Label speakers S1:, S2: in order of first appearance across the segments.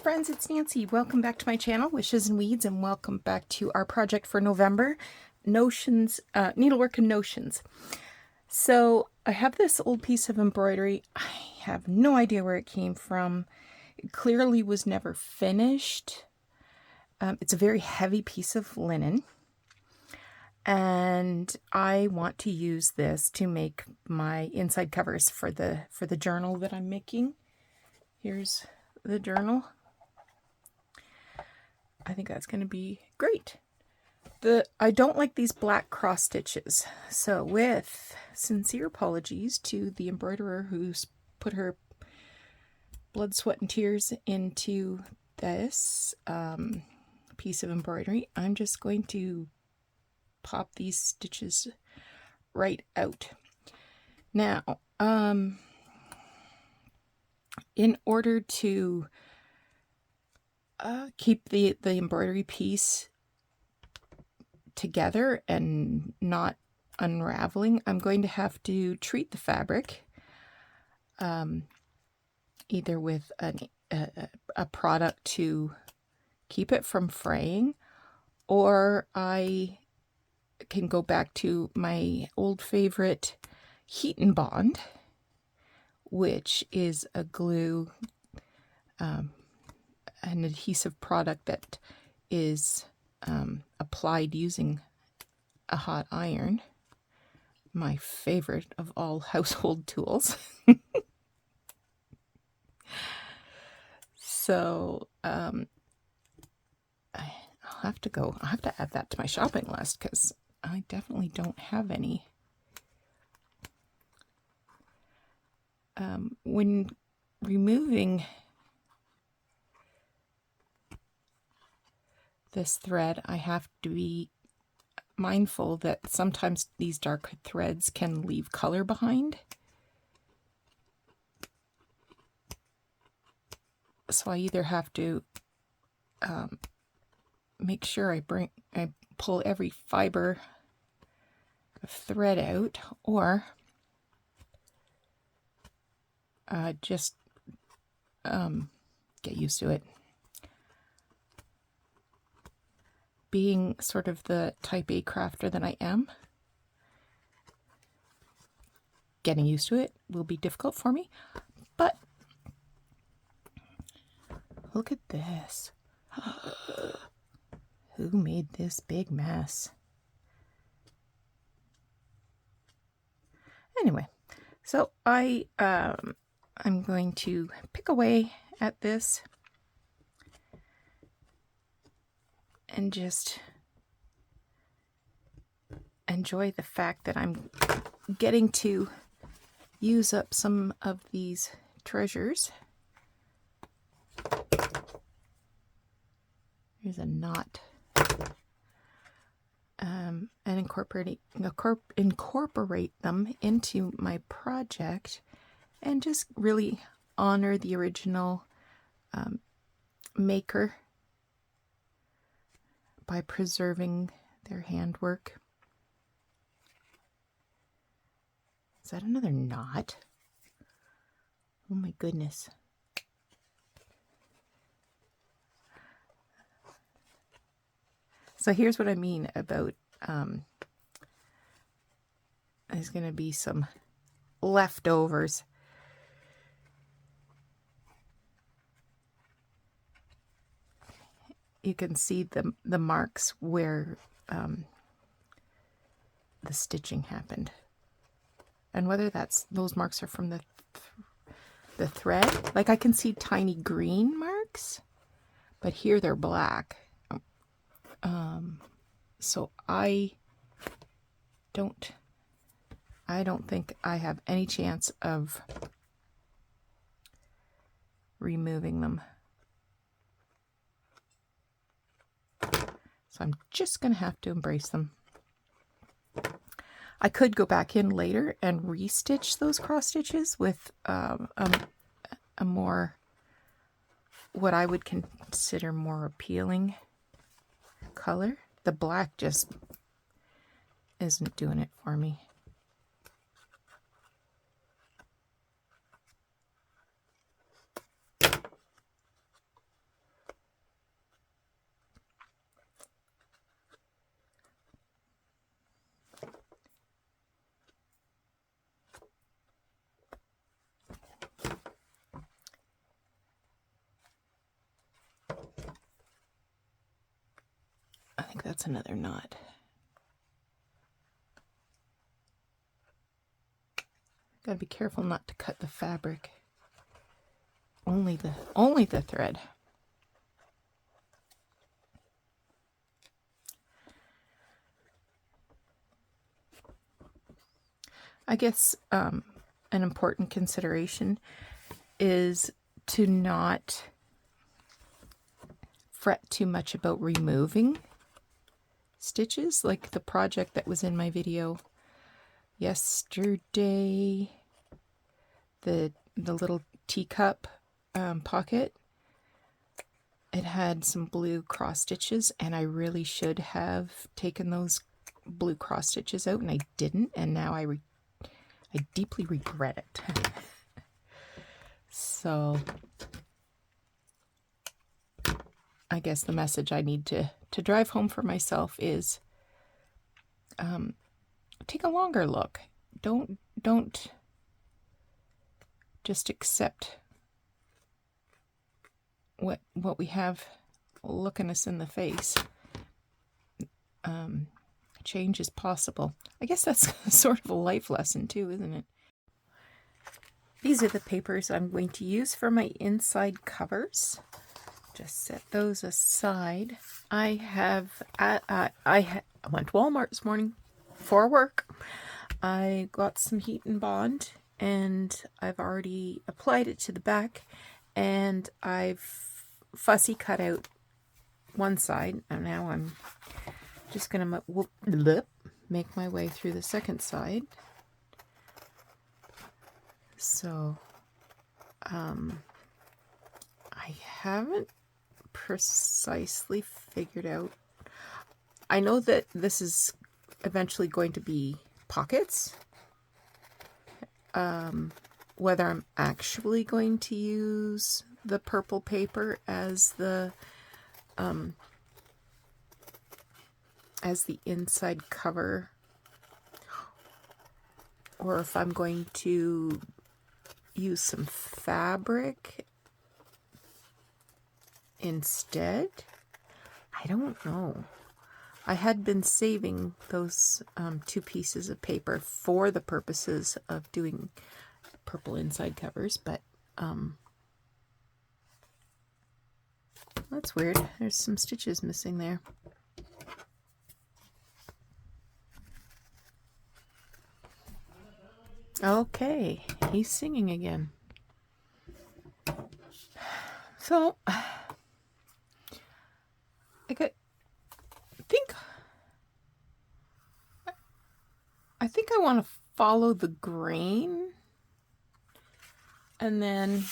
S1: friends, it's Nancy. Welcome back to my channel, Wishes and Weeds, and welcome back to our project for November, Notions, Needlework and Notions. So I have this old piece of embroidery. I have no idea where it came from. It clearly was never finished. It's a very heavy piece of linen, and I want to use this to make my inside covers for the journal that I'm making. Here's the journal. I think that's going to be great. I don't like these black cross stitches, so with sincere apologies to the embroiderer who's put her blood, sweat, and tears into this piece of embroidery, I'm just going to pop these stitches right out. Now, in order to keep the embroidery piece together and not unraveling, I'm going to have to treat the fabric either with a product to keep it from fraying, or I can go back to my old favorite Heat and Bond, which is a glue, an adhesive product that is applied using a hot iron, my favorite of all household tools. So I'll have to add that to my shopping list, because I definitely don't have any. When removing this thread, I have to be mindful that sometimes these dark threads can leave color behind. So I either have to make sure I pull every fiber of thread out, or just get used to it. Being sort of the type A crafter that I am, getting used to it will be difficult for me, but look at this. Who made this big mess? Anyway, so I'm going to pick away at this and just enjoy the fact that I'm getting to use up some of these treasures. Here's a knot. And incorporate them into my project, and just really honor the original maker by preserving their handwork. Is that another knot? Oh my goodness. So here's what I mean about there's going to be some leftovers. You can see the marks where the stitching happened, and whether those marks are from the thread. Like, I can see tiny green marks, but here they're black. So I don't think I have any chance of removing them. So I'm just going to have to embrace them. I could go back in later and restitch those cross stitches with a more, what I would consider more appealing color. The black just isn't doing it for me. that's another knot. Gotta be careful not to cut the fabric. Only the thread. I guess an important consideration is to not fret too much about removing stitches, like the project that was in my video yesterday, the little teacup pocket. It had some blue cross stitches, and I really should have taken those blue cross stitches out, and I didn't, and now I deeply regret it. So I guess the message I need to drive home for myself is take a longer look. Don't just accept what we have looking us in the face. Change is possible. I guess that's sort of a life lesson too, isn't it? These are the papers I'm going to use for my inside covers. Just set those aside. I went to Walmart this morning for work. I got some heat and bond, and I've already applied it to the back, and I've fussy cut out one side, and now I'm just gonna make my way through the second side. So I haven't precisely figured out. I know that this is eventually going to be pockets. Whether I'm actually going to use the purple paper as the inside cover, or if I'm going to use some fabric instead, I don't know. I had been saving those 2 pieces of paper for the purposes of doing purple inside covers, but that's weird. There's some stitches missing there. Okay, he's singing again. So I think I want to follow the grain, and then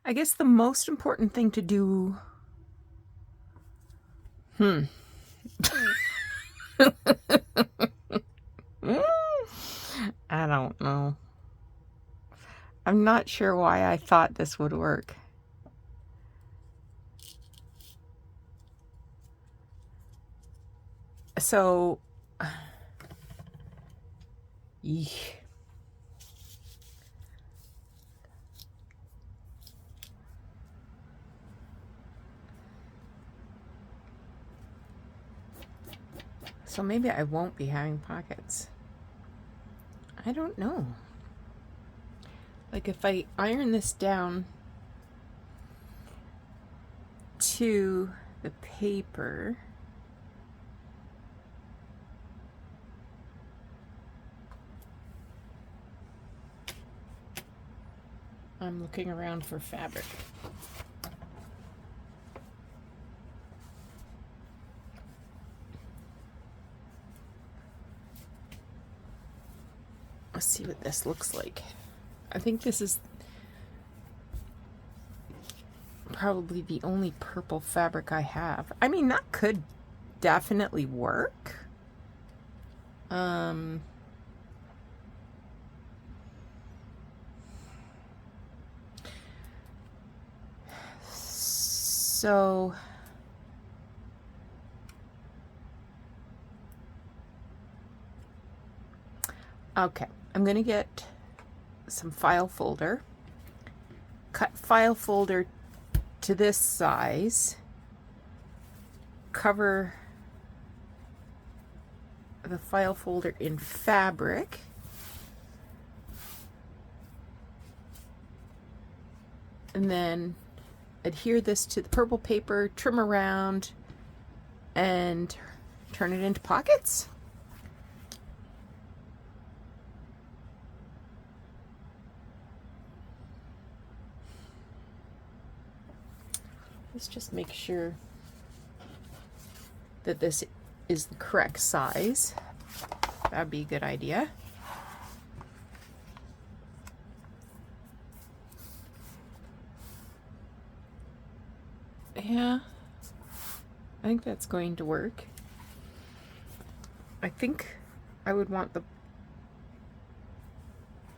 S1: I guess the most important thing to do. I don't know. I'm not sure why I thought this would work. So, so maybe I won't be having pockets. I don't know. Like if I iron this down to the paper, I'm looking around for fabric. Let's see what this looks like. I think this is probably the only purple fabric I have. I mean, that could definitely work. So okay, I'm going to get some file folder, cut file folder to this size, cover the file folder in fabric, and then adhere this to the purple paper, trim around, and turn it into pockets. Let's just make sure that this is the correct size. That'd be a good idea. Yeah, I think that's going to work. I think I would want the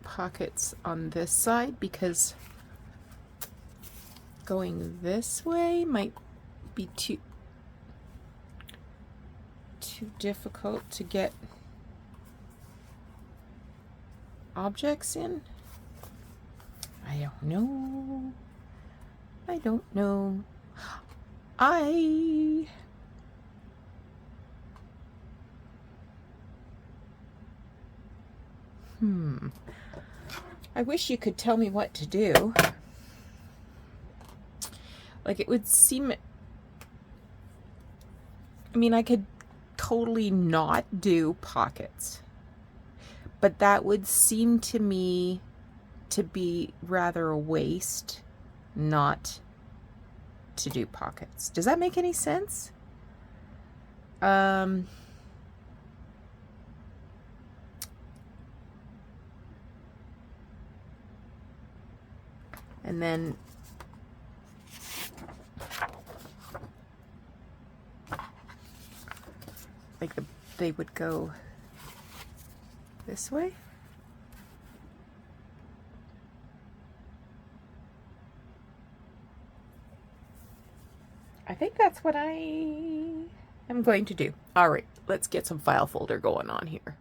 S1: pockets on this side because going this way might be too difficult to get objects in. I don't know. I don't know. I wish you could tell me what to do. Like, it would seem, I mean, I could totally not do pockets, but that would seem to me to be rather a waste not to do pockets. Does that make any sense? And then like they would go this way. I think that's what I am going to do. All right, let's get some file folder going on here.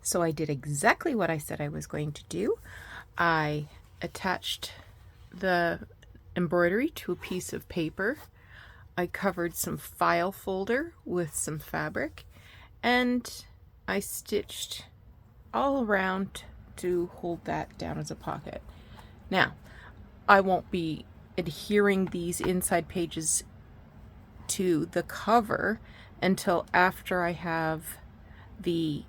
S1: So I did exactly what I said I was going to do. I attached the embroidery to a piece of paper. I covered some file folder with some fabric, and I stitched all around to hold that down as a pocket. Now, I won't be adhering these inside pages to the cover until after I have the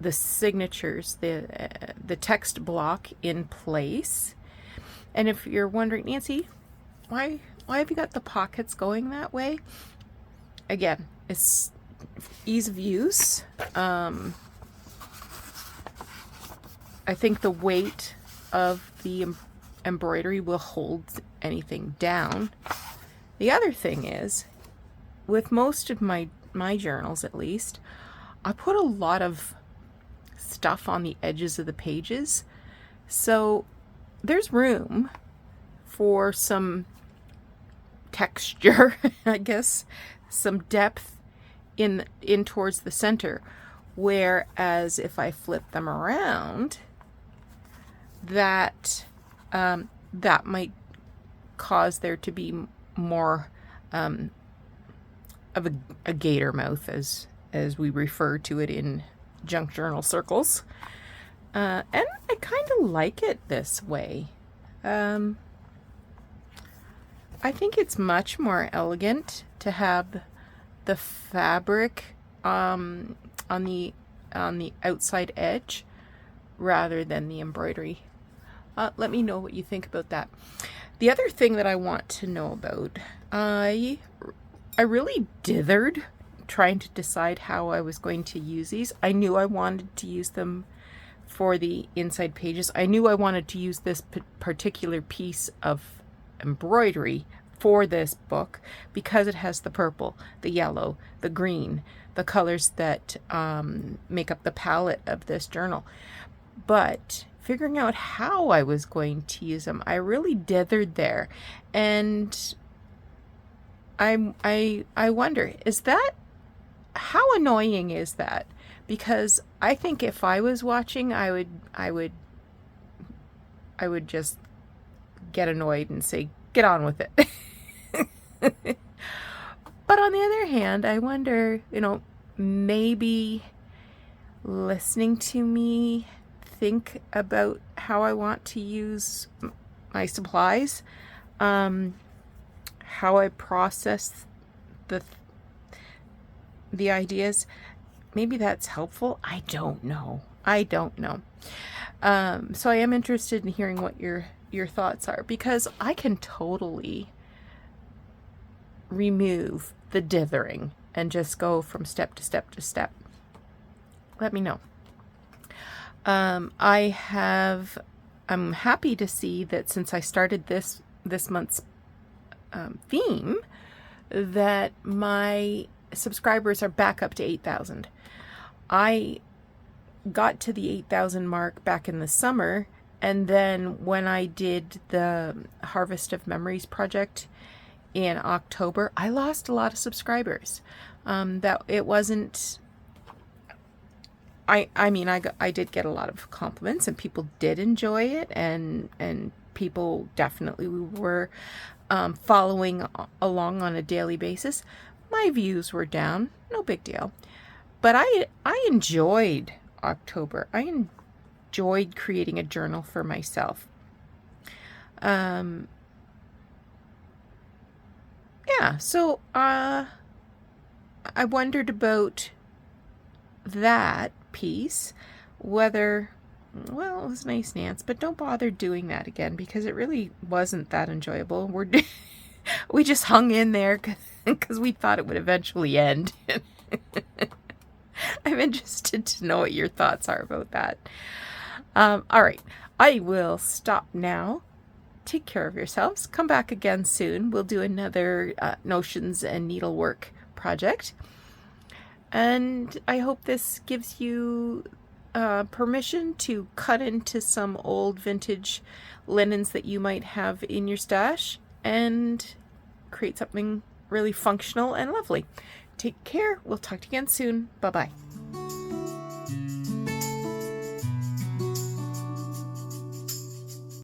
S1: signatures, the text block in place. And if you're wondering, Nancy, why have you got the pockets going that way? Again, it's ease of use. I think the weight of the embroidery will hold anything down. The other thing is, with most of my journals at least, I put a lot of stuff on the edges of the pages, so there's room for some texture, I guess, some depth in towards the center, whereas if I flip them around, that might cause there to be more of a gator mouth, as we refer to it in junk journal circles. And I kind of like it this way. I think it's much more elegant to have the fabric on the outside edge rather than the embroidery. Let me know what you think about that. The other thing that I want to know about, I really dithered trying to decide how I was going to use these. I knew I wanted to use them for the inside pages. I knew I wanted to use this particular piece of embroidery for this book because it has the purple, the yellow, the green, the colors that make up the palette of this journal. But figuring out how I was going to use them. I really dithered there, and I wonder, is that, how annoying is that? Because I think if I was watching, I would just get annoyed and say, get on with it. But on the other hand, I wonder, maybe listening to me think about how I want to use my supplies, how I process the ideas, maybe that's helpful. I don't know. So I am interested in hearing what your thoughts are, because I can totally remove the dithering and just go from step to step to step. Let me know. I'm happy to see that since I started this month's theme, that my subscribers are back up to 8,000. I got to the 8,000 mark back in the summer, and then when I did the Harvest of Memories project in October, I lost a lot of subscribers. That it wasn't. I did get a lot of compliments, and people did enjoy it, and people definitely were following along on a daily basis. My views were down, no big deal, but I enjoyed October. I enjoyed creating a journal for myself. Yeah, so I wondered about that piece, whether, well, it was nice, Nance, but don't bother doing that again, because it really wasn't that enjoyable. We just hung in there because we thought it would eventually end. I'm interested to know what your thoughts are about that. All right, I will stop now. Take care of yourselves. Come back again soon. We'll do another Notions and Needlework project. And I hope this gives you permission to cut into some old vintage linens that you might have in your stash and create something really functional and lovely. Take care. We'll talk to you again soon. Bye-bye.